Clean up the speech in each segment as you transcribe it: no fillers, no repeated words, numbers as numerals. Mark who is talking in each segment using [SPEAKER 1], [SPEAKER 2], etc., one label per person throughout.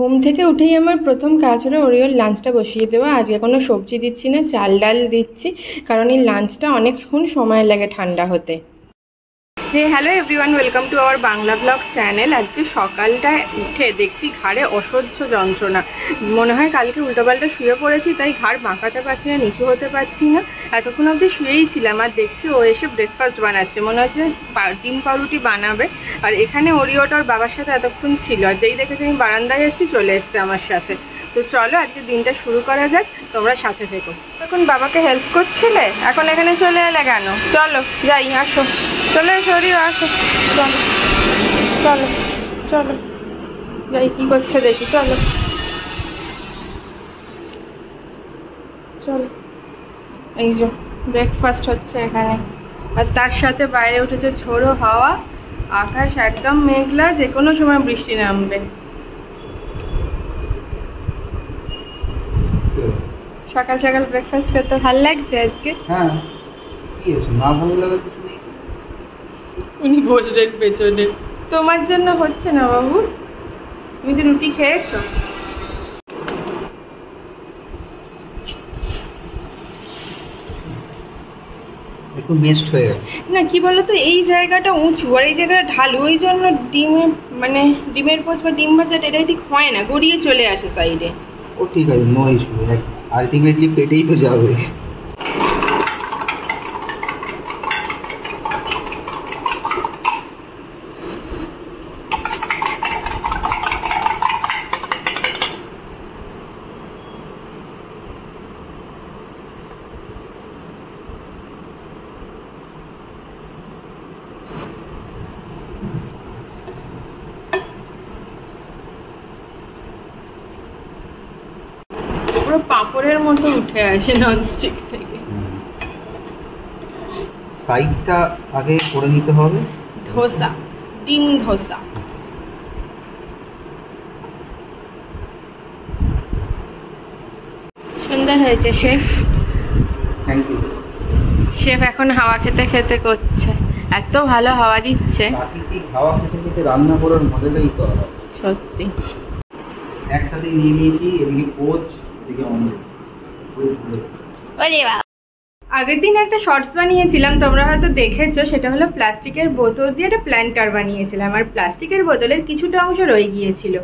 [SPEAKER 1] ঘুম থেকে উঠেই আমার প্রথম কাজ হলো ওরিওর লাঞ্চটা বসিয়ে দেওয়া। আজকে কোনো সবজি দিচ্ছি না, চাল ডাল দিচ্ছি, কারণ এই লাঞ্চটা অনেকক্ষণ সময় লাগে ঠান্ডা হতে। Hello everyone, welcome to our Bangla blog channel. আজকে সকালটায় উঠে দেখছি ঘাড়ে অসহ্য যন্ত্রণা। মনে হয় কালকে উল্টোপাল্টা শুয়ে পড়েছি, তাই ঘাড় বাঁকাতে পারছি না, নিচু হতে পারছি না। এতক্ষণ অবধি শুয়েই ছিলাম, আর দেখছি ও এসে ব্রেকফাস্ট বানাচ্ছে, মনে হচ্ছে ডিম পাউরুটি বানাবে। আর এখানে ওরিওটা ওর বাবার সাথে এতক্ষণ ছিল, আর যেই দেখেছি আমি বারান্দায় এসেছি চলে এসছে আমার সাথে। তো চলো আজকে দিনটা শুরু করা যাক, তোমরা সাথে থেকো। এখন বাবাকে হেল্প করছিলে, এখন এখানে চলে এলে কেন? চলো যাই, আসো, চলে এসো ওরিও, আসো, চলো চলো চলো যাই, কি করছে দেখি, চলো চলো। এই যে ব্রেকফাস্ট হচ্ছে এখানে, আর তার সাথে বাইরে উঠেছে ঝোড়ো হাওয়া, আকাশ একদম মেঘলা, যে কোনো সময় বৃষ্টি নামবে। সকাল সকাল ব্রেকফাস্ট করতে ভালো লাগছে আজকে।
[SPEAKER 2] হ্যাঁ, কি আছে, না ভালো লাগার কিছু নেই।
[SPEAKER 1] উনি বসবেন পেছনে। তোমার জন্য হচ্ছে না বাবু, তুমি তো রুটি খেয়েছো।
[SPEAKER 2] একটু মিক্সড হয়ে গেল
[SPEAKER 1] না, কি বলতো, এই জায়গাটা উঁচু আর এই জায়গাটা ঢালু, ওই জন্য ডিমের পোচ বা ডিম ভাজাটা এটাই ঠিক হয় না, গড়িয়ে চলে আসে সাইডে।
[SPEAKER 2] ও ঠিক আছে, নো ইস্যু, আলটিমেটলি পেটেই তো যাবে।
[SPEAKER 1] পুরো পাঁপড়ের মতো উঠে আসে ননস্টিক থেকে।
[SPEAKER 2] সাইডটা আগে করে নিতে হবে।
[SPEAKER 1] ধোসা, ডিম ধোসা। সুন্দর হয়েছে শেফ।
[SPEAKER 2] Thank you.
[SPEAKER 1] শেফ এখন হাওয়া খেতে খেতে করছে, এত ভালো হাওয়া দিচ্ছে।
[SPEAKER 2] প্রাকৃতিক হাওয়া খেতে খেতে রান্না করার মজাটাই তো আলাদা।
[SPEAKER 1] সত্যি।
[SPEAKER 2] একসাথে নিয়ে নিয়েছি, এদিকে কোচ, এদিকে অমলেট।
[SPEAKER 1] আগের দিন একটা শর্টস বানিয়েছিলাম, তোমরা হয়তো দেখেছো, সেটা হলো প্লাস্টিকের বোতল দিয়ে একটা প্ল্যান্টার বানিয়েছিলাম, আর প্লাস্টিকের বোতলের কিছুটা অংশ রয়ে গিয়েছিল।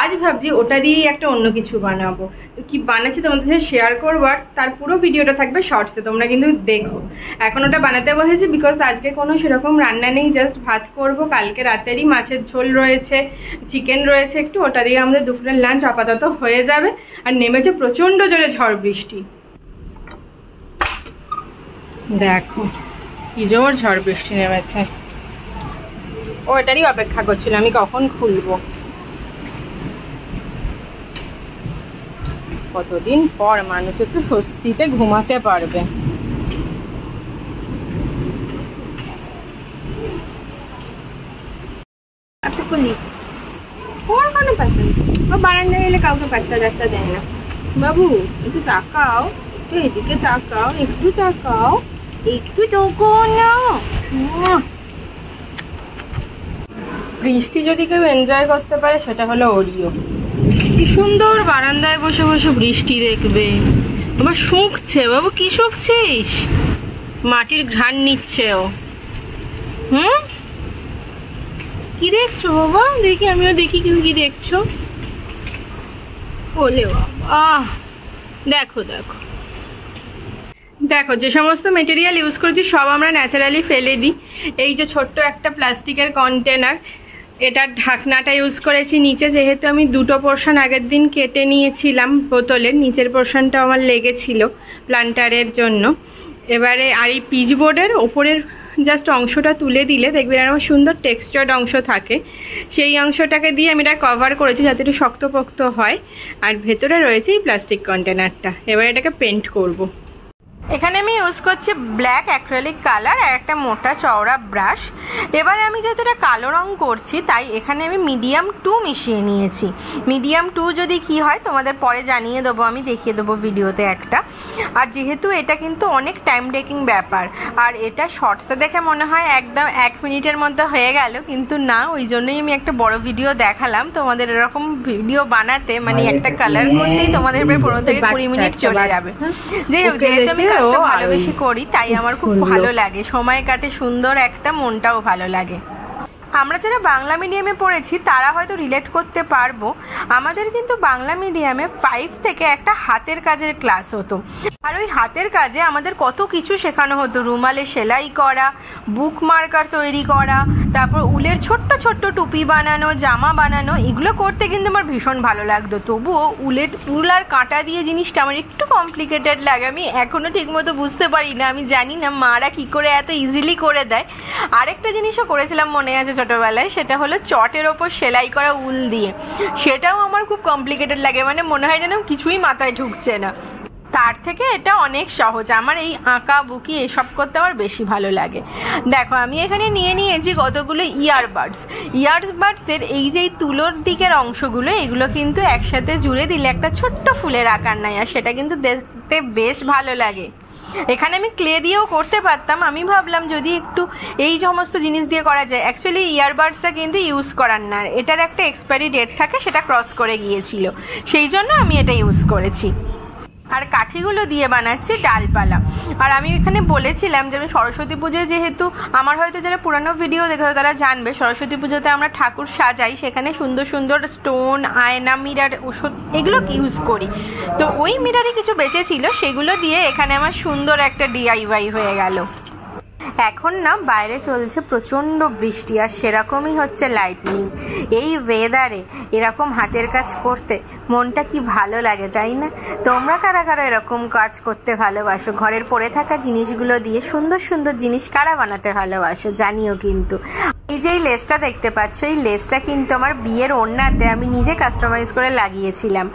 [SPEAKER 1] আজ ভাবছি ওটা দিয়েই একটা অন্য কিছু বানাবো। তো কি বানাচ্ছি তোমাদের সাথে শেয়ার করবো, আর তার পুরো ভিডিওটা থাকবে শর্টসে, তোমরা কিন্তু দেখো। এখন ওটা বানাতে বসেছি বিকজ আজকে কোনো সেরকম রান্না নেই, জাস্ট ভাত করব, কালকে রাতেরই মাছের ঝোল রয়েছে, চিকেন রয়েছে একটু, ওটা দিয়ে আমাদের দুপুরের লাঞ্চ আপাতত হয়ে যাবে। আর নেমেছে প্রচণ্ড জোরে ঝড় বৃষ্টি, দেখো কি জোর ঝড় বৃষ্টি নেমেছে। ও এটারই অপেক্ষা করছিল আমি কখন খুলবো। কতদিন পর মানুষ একটু স্বস্তিতে ঘুমাতে পারবে। ওর কোনো পাত্তা নেই, ও বারান্দায় এলে কাউকে পাত্তা টাত্তা দেয় না। বাবু একটু তাকাও, এদিকে তাকাও, একটু তাকাও, একটু চোখো না। বৃষ্টি যদি কেউ এনজয় করতে পারে সেটা হলো ওরিও। কি সুন্দর বারান্দায় বসে বসে বৃষ্টি দেখবে। আবার শুঁকছে, বাবু কি শুঁকছিস? মাটির ঘ্রাণ নিচ্ছে ও। কি দেখছো বাবা? দেখি, আমিও দেখি তুমি কি দেখছো। ওলে বাবা, দেখো দেখো দেখো, যে সমস্ত মেটেরিয়াল ইউজ করেছি সব আমরা ন্যাচারালি ফেলে দিই। এই যে ছোট্ট একটা প্লাস্টিকের কন্টেনার, এটার ঢাকনাটা ইউজ করেছি নিচে, যেহেতু আমি দুটো পোর্শন আগের দিন কেটে নিয়েছিলাম বোতলের, নিচের পোর্শনটা আমার লেগেছিল প্লান্টারের জন্য। এবারে আর এই পিচ বোর্ডের ওপরের জাস্ট অংশটা তুলে দিলে দেখবেন আমার সুন্দর টেক্সচার্ড অংশ থাকে, সেই অংশটাকে দিয়ে আমি এটা কভার করেছি যাতে একটু শক্তপোক্ত হয়। আর ভেতরে রয়েছে এই প্লাস্টিক কন্টেনারটা। এবার এটাকে পেন্ট করব। এখানে আমি ইউজ করছি ব্ল্যাক অ্যাক্রিলিক কালার আর একটা মোটা চওড়া ব্রাশ। এবারে আমি যেহেতু এটা কালো রং করছি তাই এখানে আমি মিডিয়াম 2 মিশিয়ে নিয়েছি। মিডিয়াম 2 যদি কি হয় তোমাদের পরে জানিয়ে দেবো, আমি দেখিয়ে দেবো ভিডিওতে একটা। আর যেহেতু এটা কিন্তু অনেক টাইম টেকিং ব্যাপার, আর এটা শর্টসে দেখে মনে হয় একদম 1 মিনিটের মধ্যে হয়ে গেল, কিন্তু না, ওই জন্যই আমি একটা বড় ভিডিও দেখালাম তোমাদের। এরকম ভিডিও বানাতে মানে একটা কালার করতেই তোমাদের প্রায় 15 থেকে 20 মিনিট চলে যাবে। যাই হোক, যেহেতু আমি কাজটা ভালোবেসে করি তাই আমার খুব ভালো লাগে, সময় কাটে সুন্দর একটা, মনটাও ভালো লাগে। আমরা যারা বাংলা মিডিয়ামে পড়েছি তারা হয়তো রিলেট করতে পারবো। আমাদের কিন্তু বাংলা মিডিয়ামে 5 থেকে একটা হাতের কাজের ক্লাস হতো, আর ওই হাতের কাজে আমাদের কত কিছু শেখানো হতো। রুমালে সেলাই করা, বুক মার্কার তৈরি করা, তারপর উলের ছোট্ট ছোট্ট টুপি বানানো, জামা বানানো, এগুলো করতে কিন্তু আমার ভীষণ ভালো লাগতো। তবুও উল আর কাঁটা দিয়ে জিনিসটা আমার একটু কমপ্লিকেটেড লাগে, আমি এখনো ঠিকমতো বুঝতে পারি না। আমি জানি না মারা কি করে এত ইজিলি করে দেয়। আরেকটা জিনিসও করেছিলাম মনে আছে ছোটবেলায়, সেটা হলো চটের ওপর সেলাই করা উল দিয়ে। সেটাও আমার খুব কমপ্লিকেটেড লাগে, মানে মনে হয় যেন কিছুই মাথায় ঢুকছে না। তার থেকে এটা অনেক সহজ। আমার এই আঁকা বুকি এসব করতে আমার বেশি ভালো লাগে। দেখো আমি এখানে নিয়ে নিয়েছি কতগুলো ইয়ারবাডসের এই যে তুলোর দিকের অংশগুলো, এগুলো কিন্তু একসাথে জুড়ে দিলে একটা ছোট্ট ফুলের আকার নেয়, আর সেটা কিন্তু দেখতে বেশ ভালো লাগে। এখানে আমি ক্লে দিয়েও করতে পারতাম, আমি ভাবলাম যদি একটু এই সমস্ত জিনিস দিয়ে করা যায়। অ্যাকচুয়ালি ইয়ারবাডসটা কিন্তু ইউজ করার না, এটার একটা এক্সপায়ারি ডেট থাকে, সেটা ক্রস করে গিয়েছিল, সেই জন্য আমি এটা ইউজ করেছি। আর কাঠিগুলো দিয়ে বানাচ্ছি ডালপালা। আর আমি এখানে বলেছিলাম যে আমি সরস্বতী পুজোয়, যেহেতু আমার হয়তো যারা পুরানো ভিডিও দেখেছো তারা জানবে, সরস্বতী পুজোতে আমরা ঠাকুর সাজাই, সেখানে সুন্দর সুন্দর স্টোন, আয়না, মিরার, ওষুধ এগুলো ইউজ করি। তো ওই মিরারে কিছু বেঁচেছিল, সেগুলো দিয়ে এখানে আমার সুন্দর একটা DIY হয়ে গেল। এখন না বাইরে চলছে প্রচন্ড বৃষ্টি, আর সেরকমই হচ্ছে লাইটনিং। এই ওয়েদারে এরকম হাতের কাজ করতে মনটা কি ভালো লাগে, তাই না? তোমরা কারা কারা এরকম কাজ করতে ভালোবাসো? ঘরের পড়ে থাকা জিনিসগুলো দিয়ে সুন্দর সুন্দর জিনিস কারা বানাতে ভালোবাসো জানিও কিন্তু। এই যে লেসটা দেখতে পাচ্ছ, এই লেসটা কিন্তু আমার বিয়ের ওড়নাতে আমি নিজে কাস্টমাইজ করে লাগিয়েছিলাম।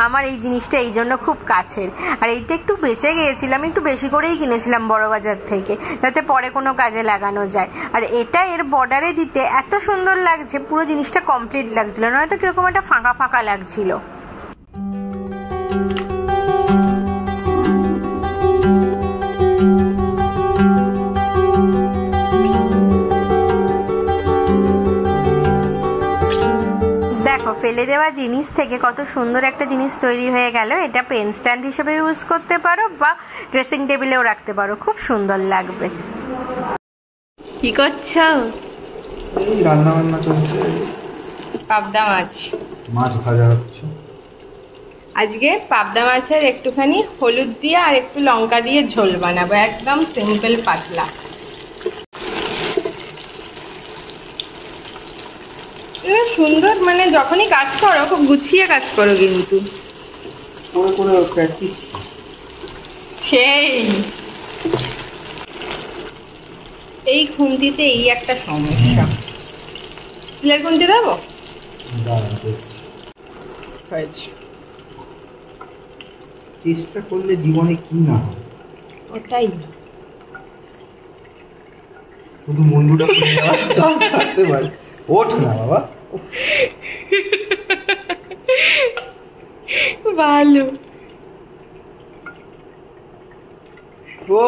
[SPEAKER 1] আমার এই জিনিসটা এই জন্য খুব কাছের, আর এইটা একটু বেঁচে গিয়েছিলাম, একটু বেশি করেই কিনেছিলাম বড়বাজার থেকে, যাতে পরে কোনো কাজে লাগানো যায়। আর এটা এর বর্ডারে দিতে এত সুন্দর লাগছে, পুরো জিনিসটা কমপ্লিট লাগছিল, নয়তো কিরকম একটা ফাঁকা ফাঁকা লাগছিল। দেখো ফেলে দেওয়া জিনিস থেকে কত সুন্দর একটা জিনিস তৈরি হয়ে গেল। এটা পেন স্ট্যান্ড হিসেবে ইউজ করতে পারো বা ড্রেসিং টেবিলেও রাখতে পারো, খুব সুন্দর লাগবে। কি করছো?
[SPEAKER 2] এই রান্না বান্না চলছে,
[SPEAKER 1] পাবদা মাছ
[SPEAKER 2] ভাজা হচ্ছে।
[SPEAKER 1] আজকে পাবদা মাছের একটুখানি হলুদ দিয়ে আর একটু লঙ্কা দিয়ে ঝোল বানাবো, একদম সিম্পল পাতলা। সুন্দর, মানে যখনই কাজ করো খুব গুছিয়ে কাজ করো, কিন্তু
[SPEAKER 2] করে করে প্র্যাকটিস।
[SPEAKER 1] সেই এই খুন্তিতে এই একটা সমস্যা, স্টিলের খুন্তি দেবো?
[SPEAKER 2] চেষ্টা করলে জীবনে কি না হয়,
[SPEAKER 1] ওটাই।
[SPEAKER 2] শুধু মুন্ডুটা খুলে যাওয়ার চান্স থাকতে পারে। ওঠ না বাবা,
[SPEAKER 1] ভালো।
[SPEAKER 2] ও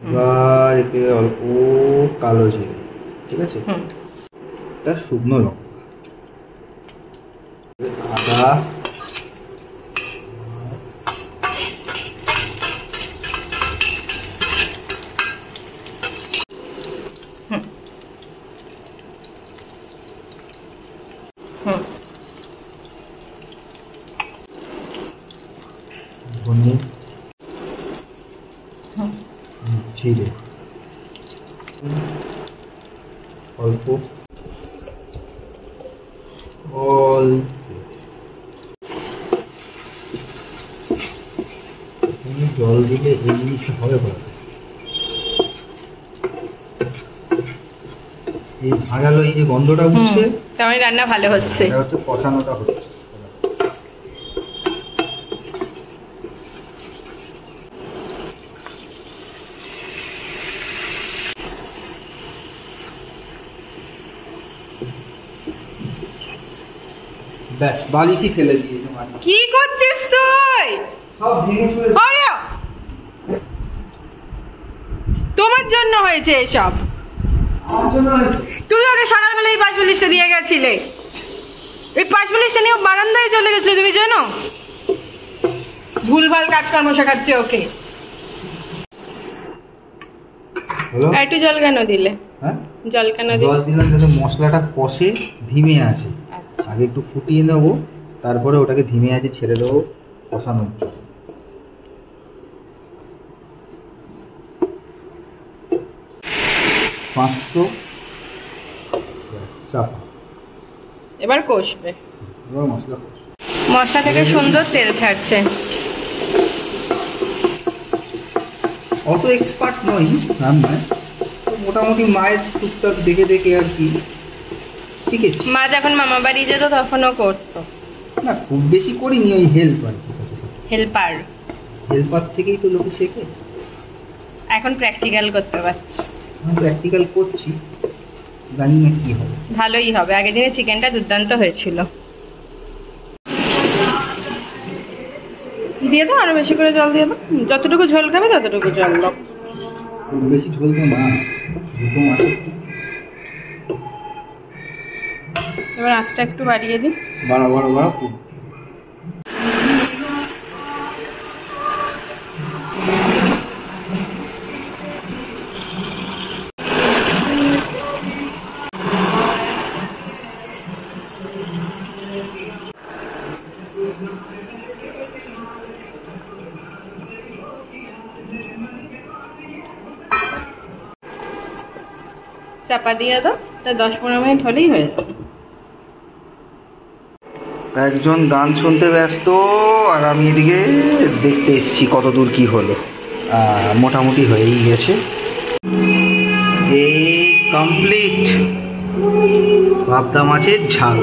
[SPEAKER 2] এবার এতে অল্প কালো জিরে, ঠিক আছে, এটা শুকনো লঙ্কা, আদা, ধনে, জিরে, অল্প জল দিলে এই জিনিসটা হবে ভালো। এই ঝাঁঝালো এই যে গন্ধটা উঠছে,
[SPEAKER 1] তার রান্না ভালো হচ্ছে,
[SPEAKER 2] এটা হচ্ছে কষানোটা হচ্ছে। ব্যাস বালিশই ফেলে দিয়েছে মাটি।
[SPEAKER 1] কি করছিস তুই?
[SPEAKER 2] সব ভেঙে চলে
[SPEAKER 1] আরে তোমার জন্য হয়েছে এসব।
[SPEAKER 2] আমার জন্য হয়েছে।
[SPEAKER 1] তুমি ওকে সকালবেলা এই পাঁচ পুলিশটা দিয়ে গেছিলে, এই পাঁচ পুলিশটা নিয়ে ও বারান্দায় চলে গেছিল, তুমি জানো? ভুলভাল কাজকর্ম শেখাচ্ছে ওকে।
[SPEAKER 2] হলো?
[SPEAKER 1] একটু জল কেন দিলে?
[SPEAKER 2] হ্যাঁ,
[SPEAKER 1] জল কেন দিলে?
[SPEAKER 2] জল দিলাম যাতে মশলাটা কষে ধিমে আছে।
[SPEAKER 1] আচ্ছা।
[SPEAKER 2] আগে একটু ফুটিয়ে নেবো, তারপরে ওটাকে ধিমে আছে ছেড়ে দেবো কষানোর জন্য। পাঁচশো চাপা।
[SPEAKER 1] এবার কষবে।
[SPEAKER 2] এবার মশলা কষবে।
[SPEAKER 1] মশলা থেকে সুন্দর তেল ছাড়ছে।
[SPEAKER 2] অত এক্সপার্ট নই রান্নায়, তো মোটামুটি মায়ের টুকটাক দেখে দেখে আর কি শিখেছি।
[SPEAKER 1] মা যখন মামা বাড়ি যেত তখনও করতো।
[SPEAKER 2] না খুব বেশি করিনি, ওই হেল্প আর কি, সাথে সাথে
[SPEAKER 1] হেল্পার।
[SPEAKER 2] হেল্পার থেকেই তো লোকে শেখে।
[SPEAKER 1] এখন প্র্যাকটিক্যাল করতে পারছি।
[SPEAKER 2] আমি প্র্যাকটিক্যাল করছি, জানি না কি হবে।
[SPEAKER 1] ভালোই হবে, আগের দিনে চিকেনটা দুর্দান্ত হয়েছিল। দিয়ে দাও, আরো বেশি করে জল দিয়ে দাও, যতটুকু ঝোল খাবে ততটুকু জল দাও।
[SPEAKER 2] খুব বেশি ঝোল তো না, দুটো মাছের।
[SPEAKER 1] এবার আঁচটা একটু বাড়িয়ে দিই।
[SPEAKER 2] বাড়া বাড়া বাড়া খুব।
[SPEAKER 1] চাপা দিয়ে দাও, তা 10-15 মিনিট হলেই হয়ে যাবে।
[SPEAKER 2] একজন গান শুনতে ব্যস্ত আর আমি এদিকে দেখতে এসেছি কত দূর কি হলো। মোটামুটি হয়েই গেছে, এই কমপ্লিট পাবদা মাছের ঝাল।